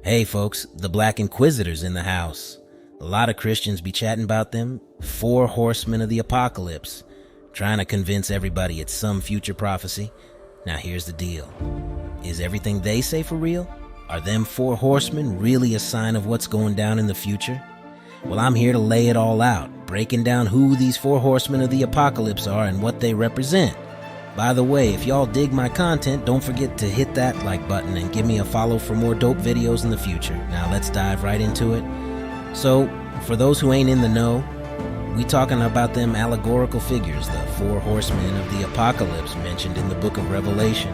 Hey folks, the Black Inquisitor's in the house. A lot of Christians be chatting about them, Four Horsemen of the Apocalypse, trying to convince everybody it's some future prophecy. Now here's the deal. Is everything they say for real? Are them Four Horsemen really a sign of what's going down in the future? Well, I'm here to lay it all out, breaking down who these Four Horsemen of the Apocalypse are and what they represent. By the way, if y'all dig my content, don't forget to hit that like button and give me a follow for more dope videos in the future. Now let's dive right into it. So, for those who ain't in the know, we talking about them allegorical figures, the Four Horsemen of the Apocalypse mentioned in the book of Revelation.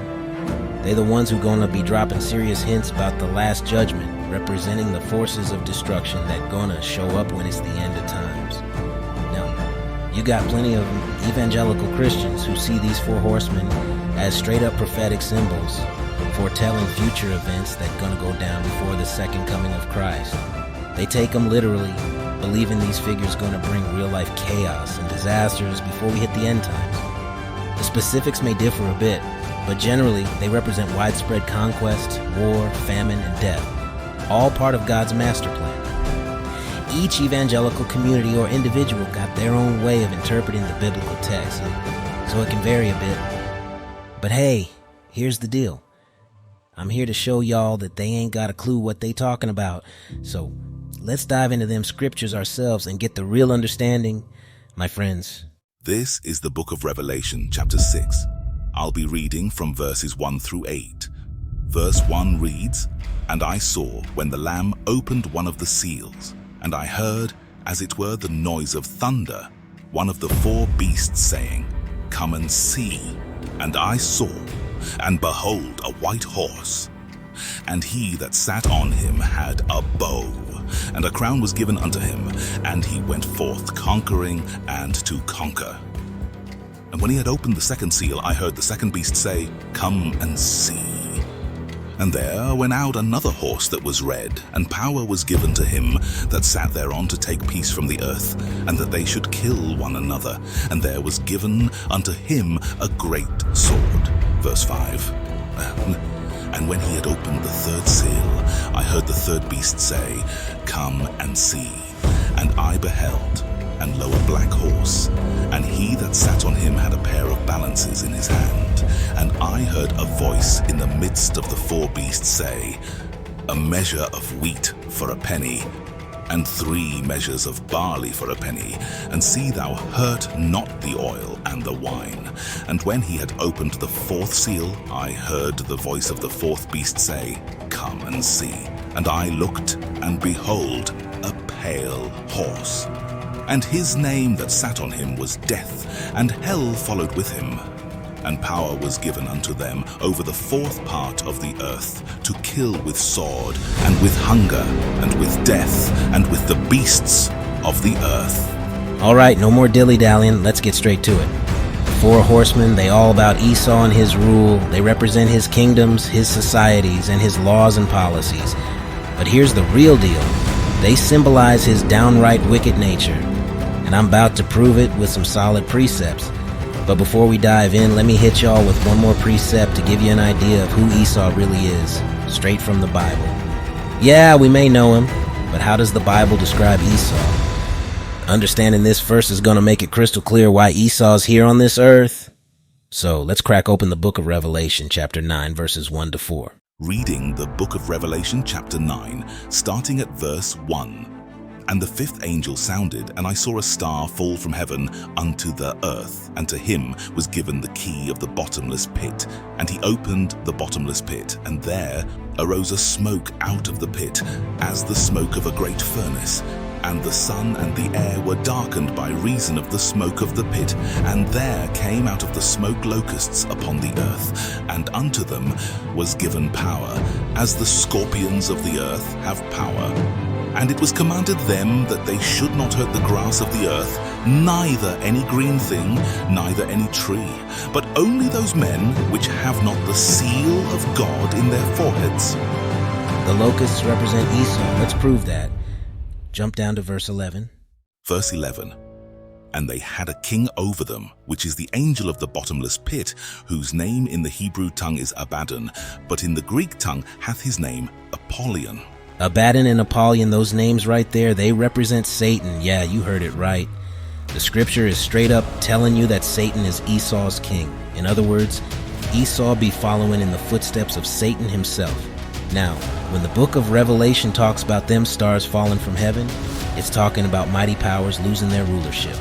They're the ones who gonna be dropping serious hints about the last judgment, representing the forces of destruction that gonna show up when it's the end of times. Now, you got plenty of evangelical Christians who see these Four Horsemen as straight-up prophetic symbols, foretelling future events that gonna go down before the second coming of Christ. They take them literally, believing these figures gonna bring real-life chaos and disasters before we hit the end times. The specifics may differ a bit, but generally they represent widespread conquest, war, famine, and death, all part of God's master plan. Each evangelical community or individual got their own way of interpreting the biblical text, so it can vary a bit. But hey, here's the deal. I'm here to show y'all that they ain't got a clue what they talking about, so let's dive into them scriptures ourselves and get the real understanding, my friends. This is the book of Revelation, chapter 6. I'll be reading from verses 1 through 8. Verse 1 reads, "And I saw when the Lamb opened one of the seals, and I heard, as it were the noise of thunder, one of the four beasts saying, 'Come and see.' And I saw, and behold, a white horse. And he that sat on him had a bow, and a crown was given unto him, and he went forth conquering and to conquer. And when he had opened the second seal, I heard the second beast say, 'Come and see.' And there went out another horse that was red, and power was given to him that sat thereon to take peace from the earth, and that they should kill one another. And there was given unto him a great sword." Verse 5. "And when he had opened the third seal, I heard the third beast say, 'Come and see.' And I beheld, and lo, a black horse, and he that sat on him had a pair of balances in his hand. And I heard a voice in the midst of the four beasts say, 'A measure of wheat for a penny, and 3 measures of barley for a penny, and see thou hurt not the oil and the wine.' And when he had opened the fourth seal, I heard the voice of the fourth beast say, 'Come and see.' And I looked, and behold, a pale horse. And his name that sat on him was Death, and hell followed with him. And power was given unto them over the fourth part of the earth, to kill with sword, and with hunger, and with death, and with the beasts of the earth." Alright, no more dilly-dallying, let's get straight to it. The Four Horsemen, they all about Esau and his rule. They represent his kingdoms, his societies, and his laws and policies. But here's the real deal. They symbolize his downright wicked nature, and I'm about to prove it with some solid precepts. But before we dive in, let me hit y'all with one more precept to give you an idea of who Esau really is, straight from the Bible. Yeah, we may know him, but how does the Bible describe Esau? Understanding this verse is going to make it crystal clear why Esau's here on this earth. So let's crack open the book of Revelation, chapter 9, verses 1 to 4. Reading the book of Revelation, chapter 9, starting at verse 1. "And the fifth angel sounded, and I saw a star fall from heaven unto the earth, and to him was given the key of the bottomless pit. And he opened the bottomless pit, and there arose a smoke out of the pit, as the smoke of a great furnace. And the sun and the air were darkened by reason of the smoke of the pit. And there came out of the smoke locusts upon the earth, and unto them was given power, as the scorpions of the earth have power. And it was commanded them that they should not hurt the grass of the earth, neither any green thing, neither any tree, but only those men which have not the seal of God in their foreheads." The locusts represent Esau. Let's prove that. Jump down to verse 11. Verse 11. "And they had a king over them, which is the angel of the bottomless pit, whose name in the Hebrew tongue is Abaddon, but in the Greek tongue hath his name Apollyon. Abaddon and Apollyon, those names right there, they represent Satan. Yeah, you heard it right. The scripture is straight up telling you that Satan is Esau's king. In other words, Esau be following in the footsteps of Satan himself. Now, when the book of Revelation talks about them stars falling from heaven, it's talking about mighty powers losing their rulership.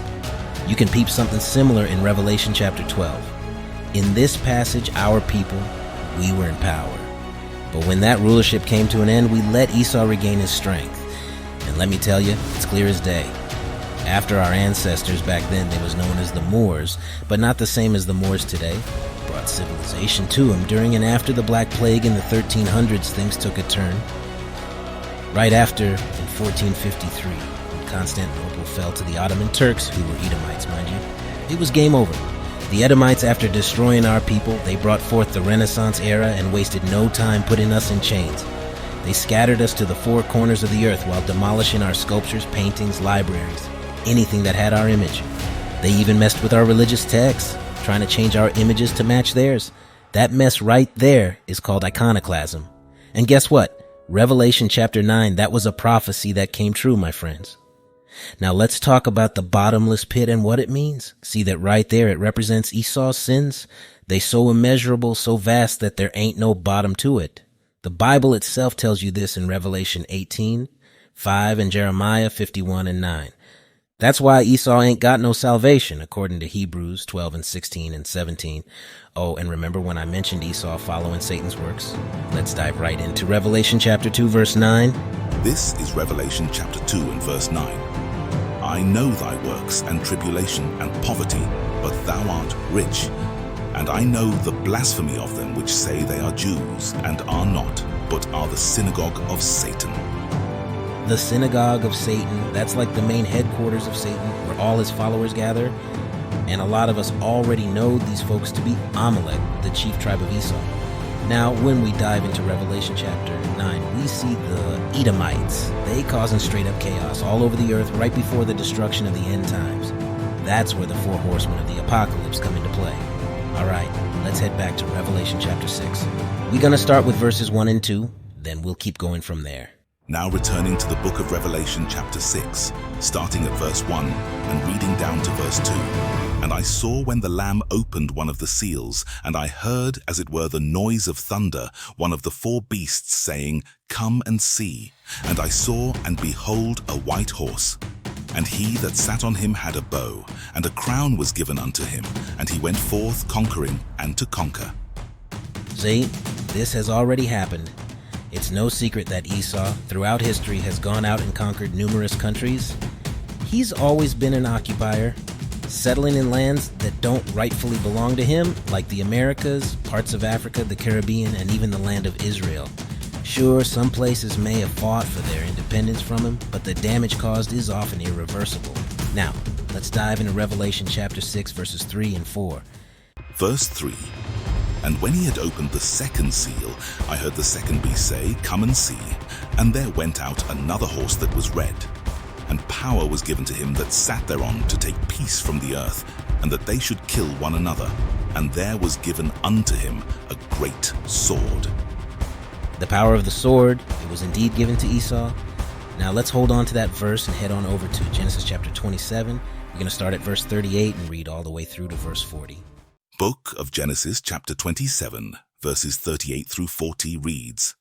You can peep something similar in Revelation chapter 12. In this passage, our people, we were in power. But when that rulership came to an end, we let Esau regain his strength. And let me tell you, it's clear as day. After our ancestors back then, they was known as the Moors, but not the same as the Moors today. Brought civilization to them. During and after the Black Plague in the 1300s, things took a turn. Right after, in 1453, when Constantinople fell to the Ottoman Turks, who were Edomites, mind you, it was game over. The Edomites, after destroying our people, they brought forth the Renaissance era and wasted no time putting us in chains. They scattered us to the four corners of the earth while demolishing our sculptures, paintings, libraries, anything that had our image. They even messed with our religious texts, trying to change our images to match theirs. That mess right there is called iconoclasm. And guess what? Revelation chapter 9, that was a prophecy that came true, my friends. Now let's talk about the bottomless pit and what it means. See that right there, it represents Esau's sins. They so immeasurable, so vast that there ain't no bottom to it. The Bible itself tells you this in Revelation 18:5 and Jeremiah 51:9. That's why Esau ain't got no salvation, according to Hebrews 12 and 16 and 17. Oh, and remember when I mentioned Esau following Satan's works? Let's dive right into Revelation chapter 2, verse 9. This is Revelation chapter 2 and verse 9. I know thy works and tribulation and poverty, but thou art rich. And I know the blasphemy of them which say they are Jews, and are not, but are the synagogue of Satan. The synagogue of Satan, that's like the main headquarters of Satan, where all his followers gather. And a lot of us already know these folks to be Amalek, the chief tribe of Esau. Now, when we dive into Revelation chapter 9, we see the Edomites. They causing straight up chaos all over the earth right before the destruction of the end times. That's where the Four Horsemen of the Apocalypse come into play. All right, let's head back to Revelation chapter 6. We're going to start with verses 1 and 2, then we'll keep going from there. Now returning to the book of Revelation chapter 6, starting at verse 1 and reading down to verse 2. And I saw when the Lamb opened one of the seals, and I heard, as it were, the noise of thunder, one of the four beasts saying, Come and see. And I saw, and behold, a white horse. And he that sat on him had a bow, and a crown was given unto him, and he went forth conquering and to conquer. See, this has already happened. It's no secret that Esau, throughout history, has gone out and conquered numerous countries. He's always been an occupier, settling in lands that don't rightfully belong to him, like the Americas, parts of Africa, the Caribbean, and even the land of Israel. Sure, some places may have fought for their independence from him, but the damage caused is often irreversible. Now, let's dive into Revelation chapter 6, verses 3 and 4. Verse 3. And when he had opened the second seal, I heard the second beast say, Come and see. And there went out another horse that was red. And power was given to him that sat thereon to take peace from the earth, and that they should kill one another. And there was given unto him a great sword. The power of the sword, it was indeed given to Esau. Now let's hold on to that verse and head on over to Genesis chapter 27. We're going to start at verse 38 and read all the way through to verse 40. Book of Genesis chapter 27, verses 38 through 40 reads,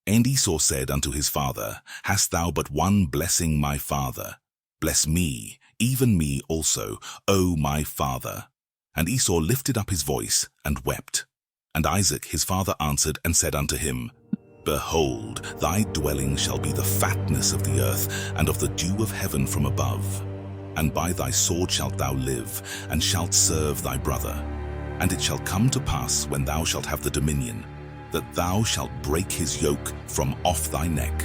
And Esau said unto his father, Hast thou but one blessing, my father? Bless me, even me also, O my father. And Esau lifted up his voice and wept. And Isaac his father answered and said unto him, Behold, thy dwelling shall be the fatness of the earth, and of the dew of heaven from above. And by thy sword shalt thou live, and shalt serve thy brother. And it shall come to pass, when thou shalt have the dominion, that thou shalt break his yoke from off thy neck.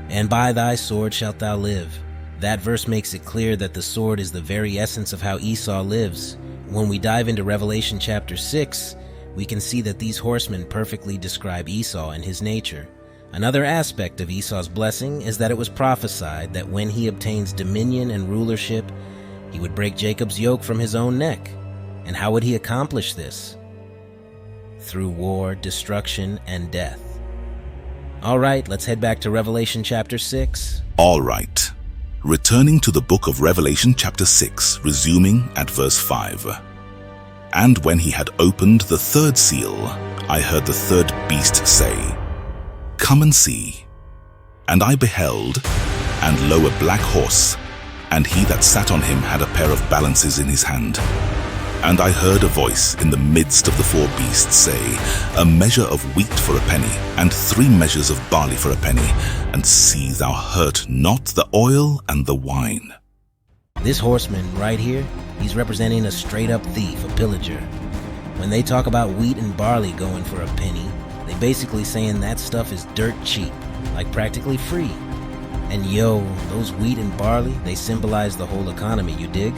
And by thy sword shalt thou live. That verse makes it clear that the sword is the very essence of how Esau lives. When we dive into Revelation chapter 6, we can see that these horsemen perfectly describe Esau and his nature. Another aspect of Esau's blessing is that it was prophesied that when he obtains dominion and rulership, he would break Jacob's yoke from his own neck. And how would he accomplish this? Through war, destruction, and death. All right, let's head back to Revelation chapter 6. All right. Returning to the book of Revelation chapter 6, resuming at verse 5. And when he had opened the third seal, I heard the third beast say, "Come and see." And I beheld, and lo, a black horse, and he that sat on him had a pair of balances in his hand. And I heard a voice in the midst of the four beasts say, "A measure of wheat for a penny, and 3 measures of barley for a penny, and see thou hurt not the oil and the wine." This horseman right here, he's representing a straight-up thief, a pillager. When they talk about wheat and barley going for a penny, they basically saying that stuff is dirt cheap, like practically free. And yo, those wheat and barley, they symbolize the whole economy, you dig?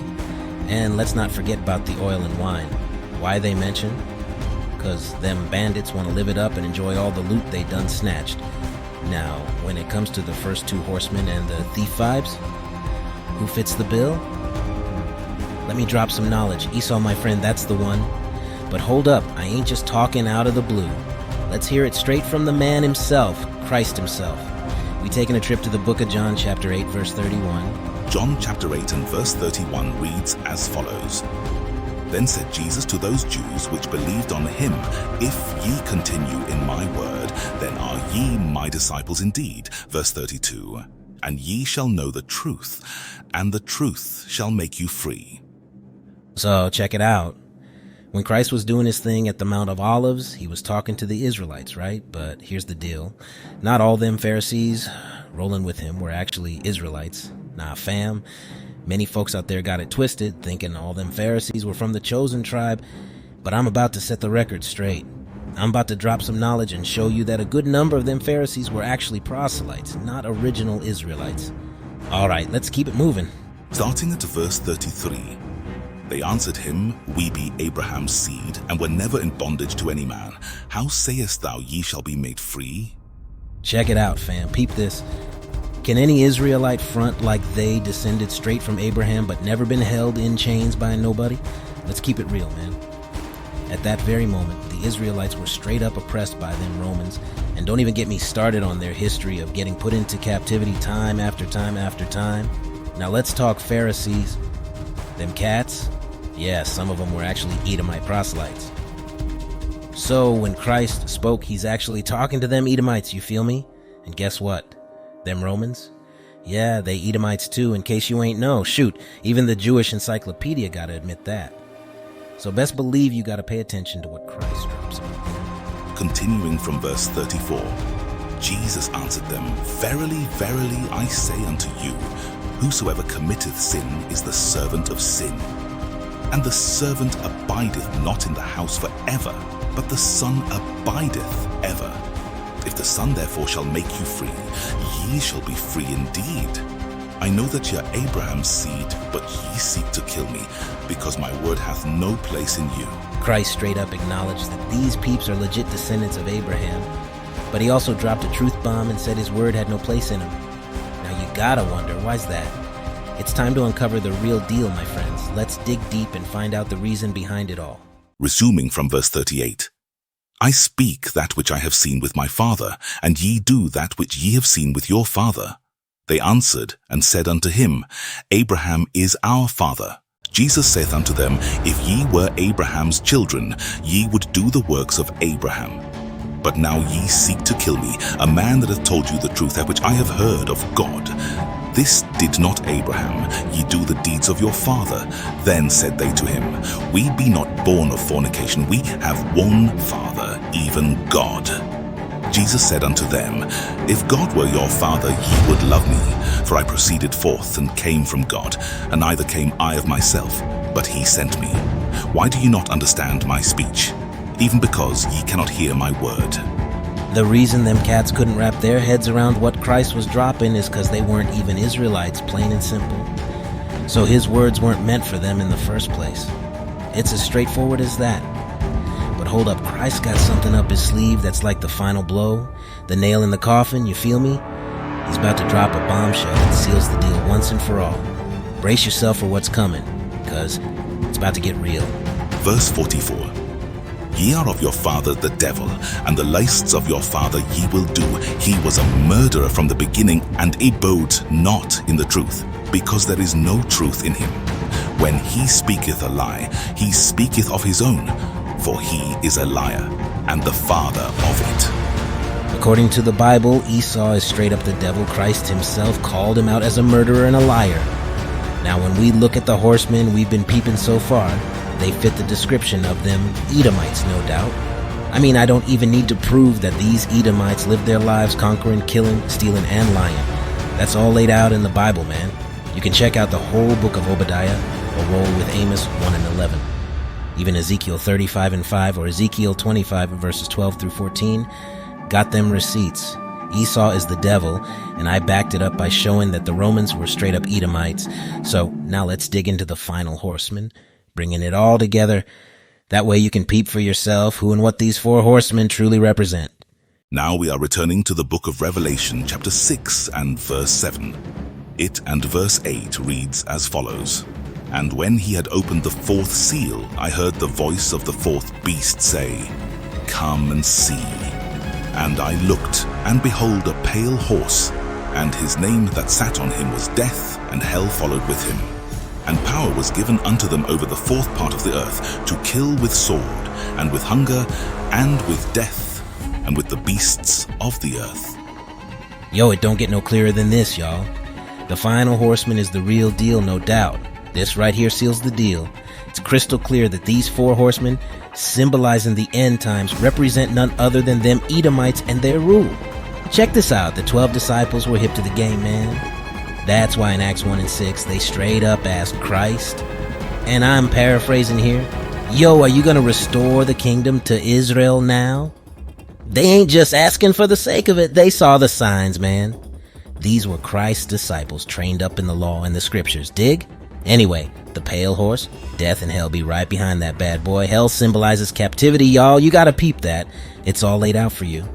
And let's not forget about the oil and wine. Why they mention? Because them bandits want to live it up and enjoy all the loot they done snatched. Now, when it comes to the first 2 horsemen and the thief vibes, who fits the bill? Let me drop some knowledge. Esau, my friend, that's the one. But hold up, I ain't just talking out of the blue. Let's hear it straight from the man himself, Christ himself. We taking a trip to the book of John, chapter 8, verse 31. John chapter 8 and verse 31 reads as follows. Then said Jesus to those Jews which believed on him, "If ye continue in my word, then are ye my disciples indeed." Verse 32. And ye shall know the truth, and the truth shall make you free. So check it out. When Christ was doing his thing at the Mount of Olives, he was talking to the Israelites, right? But here's the deal. Not all them Pharisees rolling with him were actually Israelites. Nah, fam. Many folks out there got it twisted, thinking all them Pharisees were from the chosen tribe. But I'm about to set the record straight. I'm about to drop some knowledge and show you that a good number of them Pharisees were actually proselytes, not original Israelites. All right, let's keep it moving. Starting at verse 33. They answered him, "We be Abraham's seed, and were never in bondage to any man. How sayest thou, ye shall be made free?" Check it out, fam. Peep this. Can any Israelite front like they descended straight from Abraham but never been held in chains by nobody? Let's keep it real, man. At that very moment, the Israelites were straight up oppressed by them Romans, and don't even get me started on their history of getting put into captivity time after time after time. Now let's talk Pharisees. Them cats? Yeah, some of them were actually Edomite proselytes. So when Christ spoke, he's actually talking to them Edomites, you feel me? And guess what? Them Romans? Yeah, they Edomites too, in case you ain't know. Shoot, even the Jewish encyclopedia gotta admit that. So best believe you gotta pay attention to what Christ drops on. Continuing from verse 34, Jesus answered them, "Verily, verily, I say unto you, whosoever committeth sin is the servant of sin. And the servant abideth not in the house forever, but the Son abideth ever. If the Son therefore shall make you free, ye shall be free indeed. I know that ye are Abraham's seed, but ye seek to kill me, because my word hath no place in you." Christ straight up acknowledged that these peeps are legit descendants of Abraham, but he also dropped a truth bomb and said his word had no place in him. Now you gotta wonder, why's that? It's time to uncover the real deal, my friends. Let's dig deep and find out the reason behind it all. Resuming from verse 38. I speak that which I have seen with my father, and ye do that which ye have seen with your father. They answered and said unto him, Abraham is our father. Jesus saith unto them, If ye were Abraham's children, ye would do the works of Abraham. But now ye seek to kill me, a man that hath told you the truth, that which I have heard of God. This did not Abraham, ye do the deeds of your father. Then said they to him, We be not born of fornication, we have one Father, even God. Jesus said unto them, If God were your father, ye would love me, for I proceeded forth and came from God, and neither came I of myself, but he sent me. Why do ye not understand my speech? Even because ye cannot hear my word. The reason them cats couldn't wrap their heads around what Christ was dropping is because they weren't even Israelites, plain and simple. So his words weren't meant for them in the first place. It's as straightforward as that. But hold up, Christ got something up his sleeve that's like the final blow, the nail in the coffin, you feel me? He's about to drop a bombshell that seals the deal once and for all. Brace yourself for what's coming, because it's about to get real. Verse 44. Ye are of your father the devil, and the lusts of your father ye will do. He was a murderer from the beginning, and abode not in the truth, because there is no truth in him. When he speaketh a lie, he speaketh of his own, for he is a liar, and the father of it. According to the Bible, Esau is straight up the devil. Christ himself called him out as a murderer and a liar. Now when we look at the horsemen we've been peeping so far, they fit the description of them Edomites, no doubt. I mean, I don't even need to prove that these Edomites lived their lives conquering, killing, stealing, and lying. That's all laid out in the Bible, man. You can check out the whole book of Obadiah or roll with Amos 1 and 11. Even Ezekiel 35 and 5 or Ezekiel 25 verses 12 through 14 got them receipts. Esau is the devil, and I backed it up by showing that the Romans were straight up Edomites. So now let's dig into the final horseman, bringing it all together. That way you can peep for yourself who and what these four horsemen truly represent. Now we are returning to the book of Revelation, chapter 6 and verse 7. It and verse 8 reads as follows. And when he had opened the fourth seal, I heard the voice of the fourth beast say, Come and see. And I looked, and behold a pale horse, and his name that sat on him was Death, and hell followed with him. And power was given unto them over the fourth part of the earth, to kill with sword, and with hunger, and with death, and with the beasts of the earth. Yo, it don't get no clearer than this, y'all. The final horseman is the real deal, no doubt. This right here seals the deal. It's crystal clear that these four horsemen, symbolizing the end times, represent none other than them Edomites and their rule. Check this out. The 12 disciples were hip to the game, man. That's why in Acts 1 and 6, they straight up asked Christ, and I'm paraphrasing here, yo, are you going to restore the kingdom to Israel now? They ain't just asking for the sake of it. They saw the signs, man. These were Christ's disciples trained up in the law and the scriptures. Dig? Anyway, the pale horse, death and hell be right behind that bad boy. Hell symbolizes captivity, y'all. You gotta peep that. It's all laid out for you.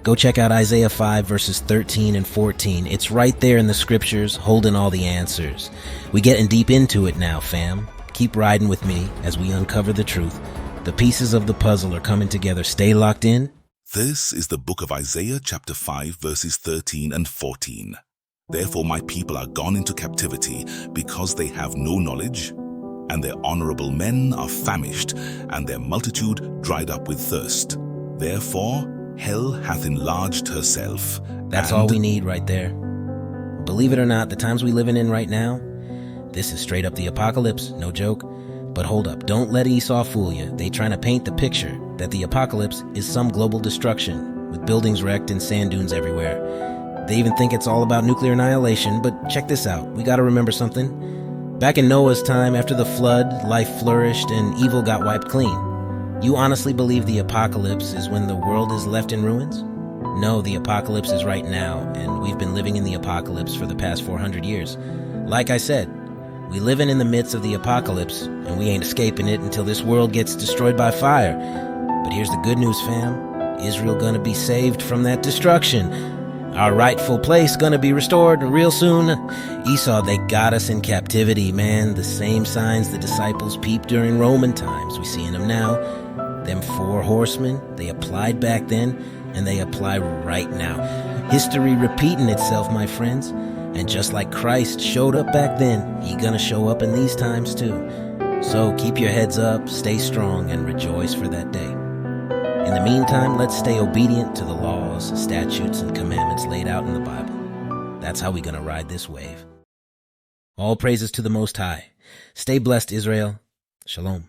Go check out Isaiah 5 verses 13 and 14. It's right there in the scriptures, holding all the answers. We getting deep into it now, fam. Keep riding with me as we uncover the truth. The pieces of the puzzle are coming together. Stay locked in. This is the book of Isaiah chapter 5 verses 13 and 14. Therefore my people are gone into captivity, because they have no knowledge, and their honorable men are famished, and their multitude dried up with thirst. Therefore hell hath enlarged herself. That's all we need right there. Believe it or not, the times we living in right now, this is straight up the apocalypse, no joke. But hold up, don't let Esau fool you. They trying to paint the picture that the apocalypse is some global destruction, with buildings wrecked and sand dunes everywhere. They even think it's all about nuclear annihilation, but check this out. We gotta remember something. Back in Noah's time, after the flood, life flourished and evil got wiped clean. You honestly believe the apocalypse is when the world is left in ruins? No, the apocalypse is right now, and we've been living in the apocalypse for the past 400 years. Like I said, we living in the midst of the apocalypse, and we ain't escaping it until this world gets destroyed by fire. But here's the good news, fam. Israel gonna be saved from that destruction. Our rightful place gonna be restored real soon. Esau, they got us in captivity, man. The same signs the disciples peeped during Roman times, we see in them now. Them four horsemen, they applied back then, and they apply right now. History repeating itself, my friends. And just like Christ showed up back then, he gonna show up in these times too. So keep your heads up, stay strong, and rejoice for that day. In the meantime, let's stay obedient to the laws, statutes, and commandments laid out in the Bible. That's how we're gonna ride this wave. All praises to the Most High. Stay blessed, Israel. Shalom.